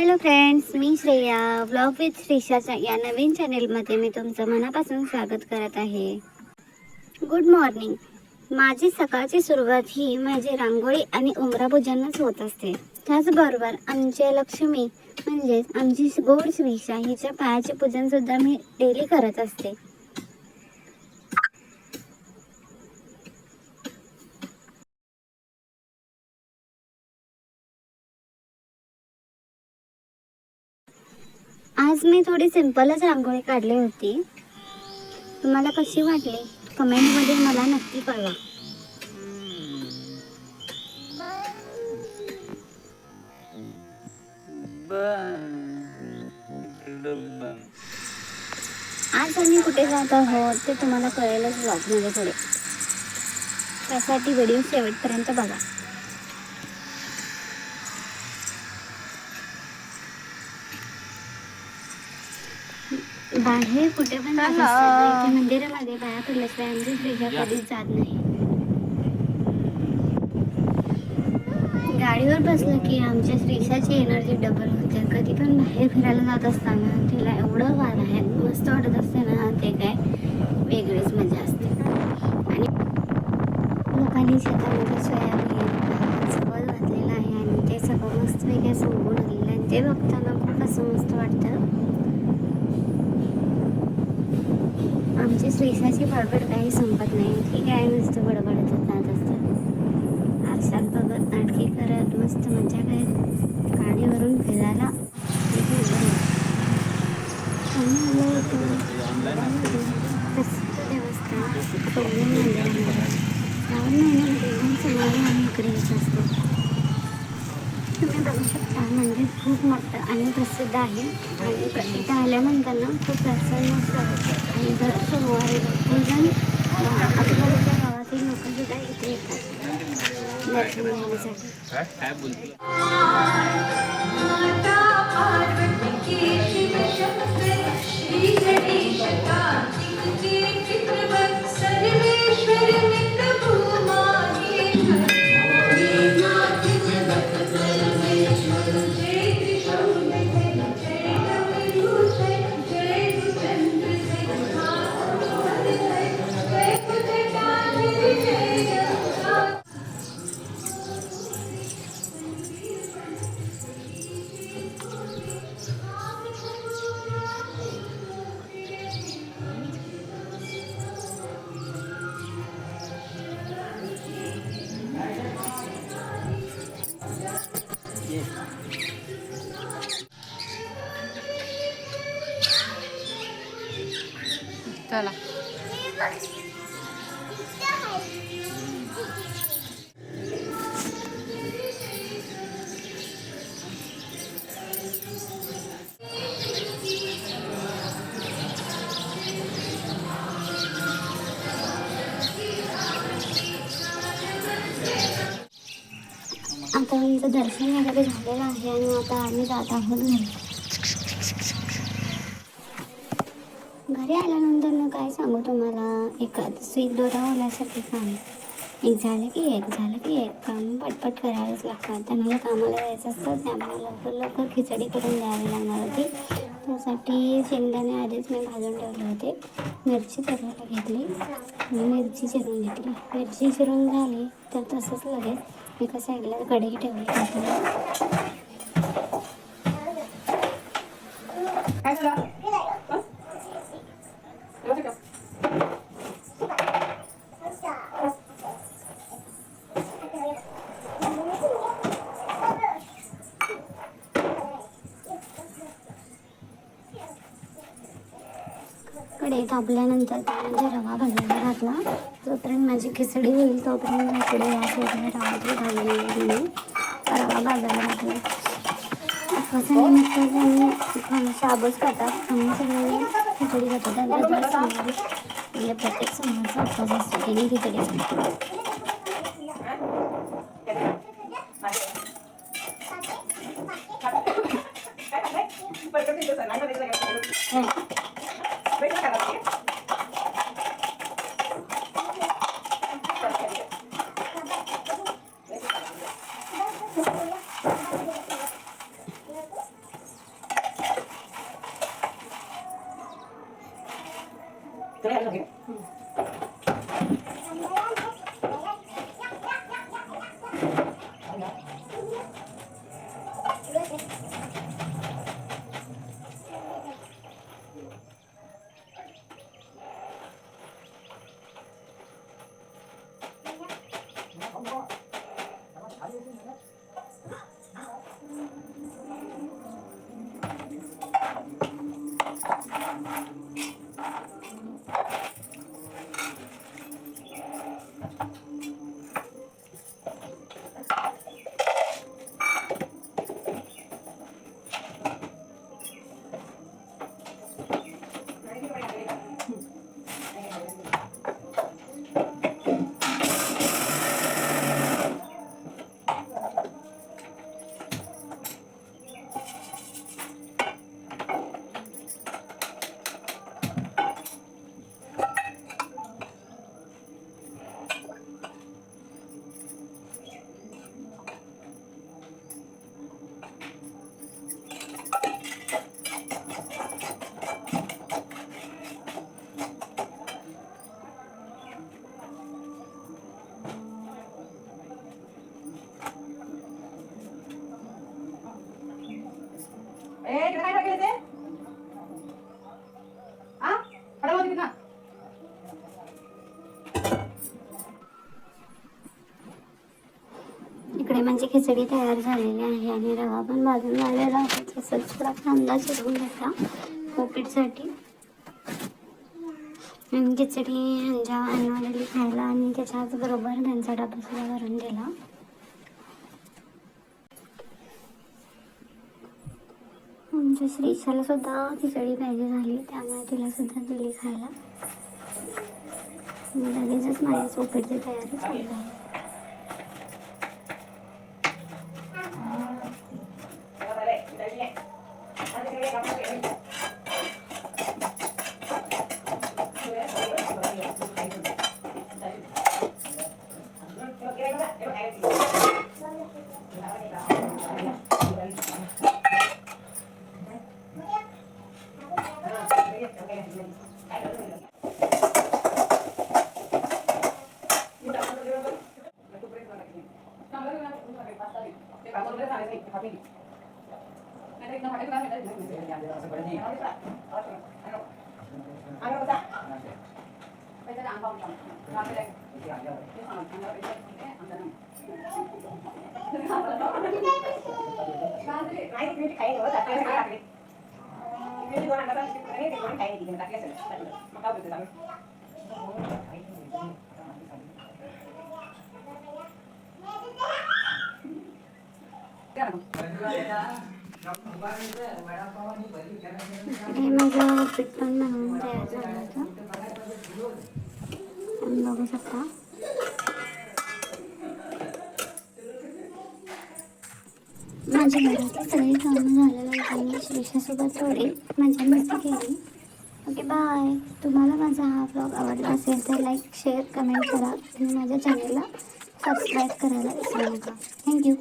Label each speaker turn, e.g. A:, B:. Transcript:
A: Hello friends, मी Shreya vlog with श्रीशाच्या या नवीन चॅनेलमध्ये मी तुमचं मनापासून स्वागत करत आहे. Good morning. माझी सकाळची सुरुवात ही माझी रांगोळी आणि उंबरा पूजनच होत असते. त्याचबरोबर आमच्या लक्ष्मी म्हणजेच आमची गोड श्रीशा हिच्या पायाचे पूजन सुद्धा मी डेली करत असते. आज मी थोडी सिंपलच रांगोळी काढली होती. तुम्हाला कशी वाटली कमेंटमध्ये मला नक्की कळवा. आज आम्ही कुठे जात आहोत ते तुम्हाला कळेलच व्लॉगमध्ये पुढे. त्यासाठी व्हिडिओ शेवटपर्यंत बघा. बाहेर कुठे पण जात असताना इथे मंदिरामध्ये पाया पडल्याशिवाय आमची श्रीशा कधीच जात नाही. गाडीवर बसलं की आमच्या श्रीशाची एनर्जी डबल होते. कधी पण बाहेर फिरायला जात असताना तिला एवढं बाहेर मस्त वाटत असते ना, ते काय वेगळीच मजा असते. आणि लोकांनी शेतामध्ये सोयाबीन सगळं घातलेलं आहे आणि ते सगळं मस्त वेगळं संपून आलेलं आहे. ते बघताना खूप असं मस्त वाटतं. आमची श्रीशाची बडबड काही संपत नाही. ती काय नुसतं बडबडत जात असतात. आरशात बघत नाटके करत मस्त मजा करत गाडीवरून फिरायला देवस्थान श्रावण महिन्यामध्ये सगळ्यांना आम्ही इकडे येत असतो. तुम्ही बघू शकता मंदिर खूप मोठं आणि प्रसिद्ध आहे आणि इथं आल्यानंतर ना खूप प्रसन्न होतं. आणि दर सोमवारी पूजन आजूबाजूच्या गावातील लोक सुद्धा इथे येतात दर्शन घेण्यासाठी.
B: चला
A: आता आमचं दर्शन वगैरे झालेलं आहे आणि आता आम्ही जात आहोत घरी आल्यानंतर ना काय सांगू तुम्हाला, एखादं स्वीट दोरा ओल्यासारखे काम. एक झालं की एक काम पटपट करायलाच लागतात. त्यांना कामाला जायचं असतं त्यामुळे लवकर लवकर खिचडी करून द्यावी लागणार होती. त्यासाठी शेंगदाणे आधीच मी भाजून ठेवले होते. मिरची चिरायला घेतली आणि मिरची चिरून घेतली. मिरची चिरून झाली तर तसंच लगेच एका साईडला कढई ठेवली होती. कढई तापल्यानंतर त्यामध्ये रवा भाजायला घातला. जोपर्यंत माझी खिचडी होईल तोपर्यंत इकडे या साईडला रवा भाजून रवा भाजायला घातला. उपवासानिमित्त शाबूच खातात आम्ही सगळे खिचडी खातो. त्यांचा सोमवारी म्हणजे प्रत्येक सोमवारचा उपवास असतो त्याने खिचडी खातो. इकडे माझी खिचडी तयार झालेली आहे आणि रवा पण भाजून झालेला आहे. तसंच थोडा कांदा चिरून घेतला उपीटसाठी. आणि खिचडी ह्यांच्या अन्नावली खायला आणि त्याच्याच बरोबर त्यांचा डबा सुद्धा भरून दिला. आमच्या श्रीशाला सुद्धा खिचडी पाहिजे झाली, त्यामुळे तिला सुद्धा दिली खायला. लगेचच माझी उपीटची तयारी चालू आहे. हे माझं पीठ पण बनवून तयार झालं होतं. तुम्ही बघू शकता. माझ्या घरातली सगळी कामं झालेली होती. मी श्रीशासोबत थोडी मजा मस्ती केली. Okay bye. तुम्हाला माझा हा ब्लॉग आवडला असेल तर लाईक शेअर कमेंट करा आणि माझ्या चॅनलला सबस्क्राईब करायला विसरू नका. थँक्यू.